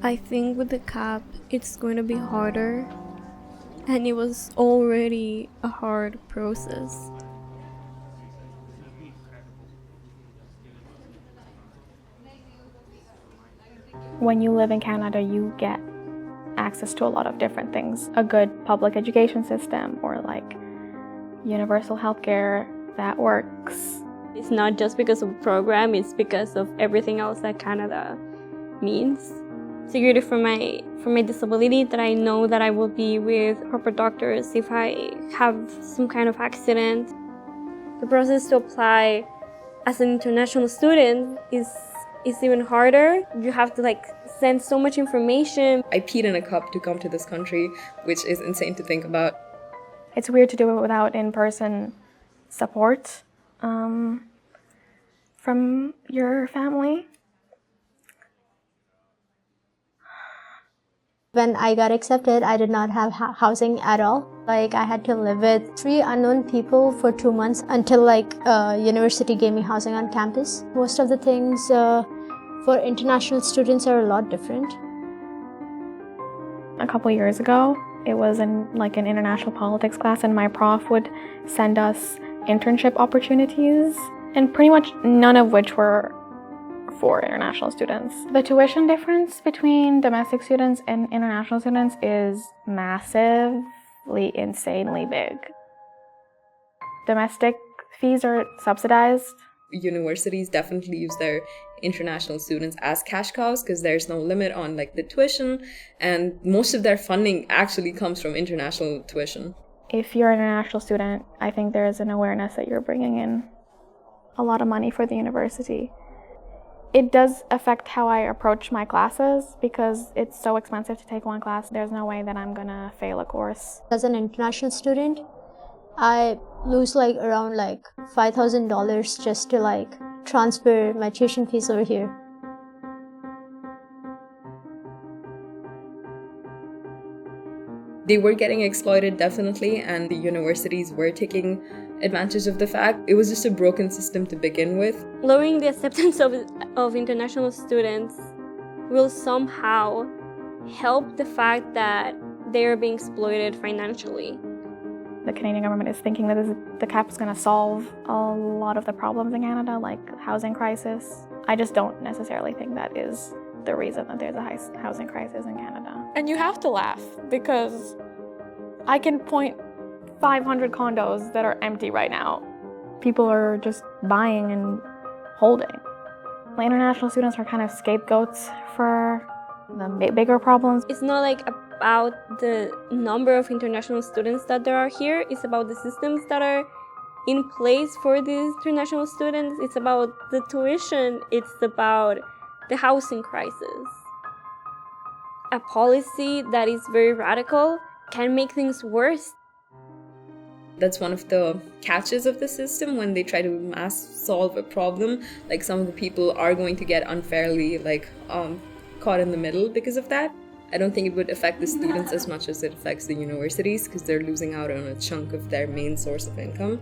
I think with the CAP, it's going to be harder, and it was already a hard process. When you live in Canada, you get access to a lot of different things. A good public education system or like universal healthcare that works. It's not just because of the program, it's because of everything else that Canada means. Security for my disability, that I know that I will be with proper doctors if I have some kind of accident. The process to apply as an international student is even harder. You have to send so much information. I peed in a cup to come to this country, which is insane to think about. It's weird to do it without in-person support from your family. When I got accepted, I did not have housing at all. I had to live with 3 unknown people for 2 months until university gave me housing on campus. Most of the things for international students are a lot different. A couple years ago, it was in an international politics class, and my prof would send us internship opportunities, and pretty much none of which were for international students. The tuition difference between domestic students and international students is massively, insanely big. Domestic fees are subsidized. Universities definitely use their international students as cash cows because there's no limit on the tuition, and most of their funding actually comes from international tuition. If you're an international student, I think there's an awareness that you're bringing in a lot of money for the university. It does affect how I approach my classes because it's so expensive to take one class. There's no way that I'm gonna fail a course. As an international student, I lose around $5,000 just to transfer my tuition fees over here. They were getting exploited, definitely, and the universities were taking advantage of the fact. It was just a broken system to begin with. Lowering the acceptance of international students will somehow help the fact that they are being exploited financially. The Canadian government is thinking that the CAP is going to solve a lot of the problems in Canada, like housing crisis. I just don't necessarily think that is the reason that there's a housing crisis in Canada. And you have to laugh because I can point 500 condos that are empty right now. People are just buying and holding. The international students are kind of scapegoats for the bigger problems. It's not about the number of international students that there are here. It's about the systems that are in place for these international students. It's about the tuition. It's about the housing crisis. A policy that is very radical can make things worse. That's one of the catches of the system when they try to mass solve a problem. Some of the people are going to get unfairly caught in the middle because of that. I don't think it would affect the students as much as it affects the universities because they're losing out on a chunk of their main source of income.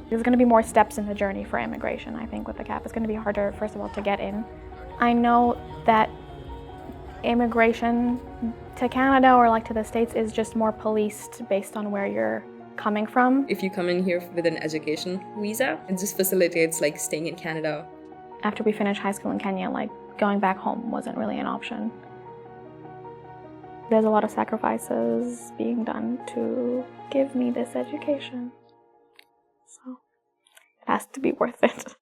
There's going to be more steps in the journey for immigration, I think, with the CAP. It's going to be harder, first of all, to get in. I know that immigration to Canada or to the States is just more policed based on where you're coming from. If you come in here with an education visa, it just facilitates staying in Canada. After we finished high school in Kenya, going back home wasn't really an option. There's a lot of sacrifices being done to give me this education. So it has to be worth it.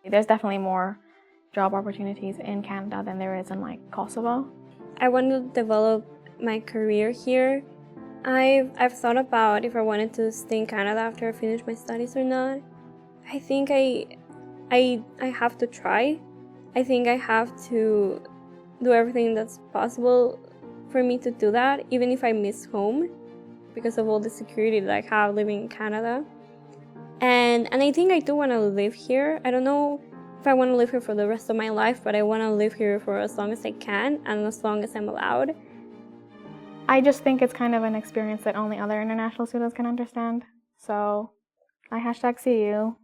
There's definitely more job opportunities in Canada than there is in Kosovo. I want to develop my career here. I've thought about if I wanted to stay in Canada after I finish my studies or not. I think I have to try. I think I have to do everything that's possible for me to do that, even if I miss home because of all the security that I have living in Canada. And I think I do want to live here. I don't know if I want to live here for the rest of my life, but I want to live here for as long as I can and as long as I'm allowed. I just think it's kind of an experience that only other international students can understand. So I #see you.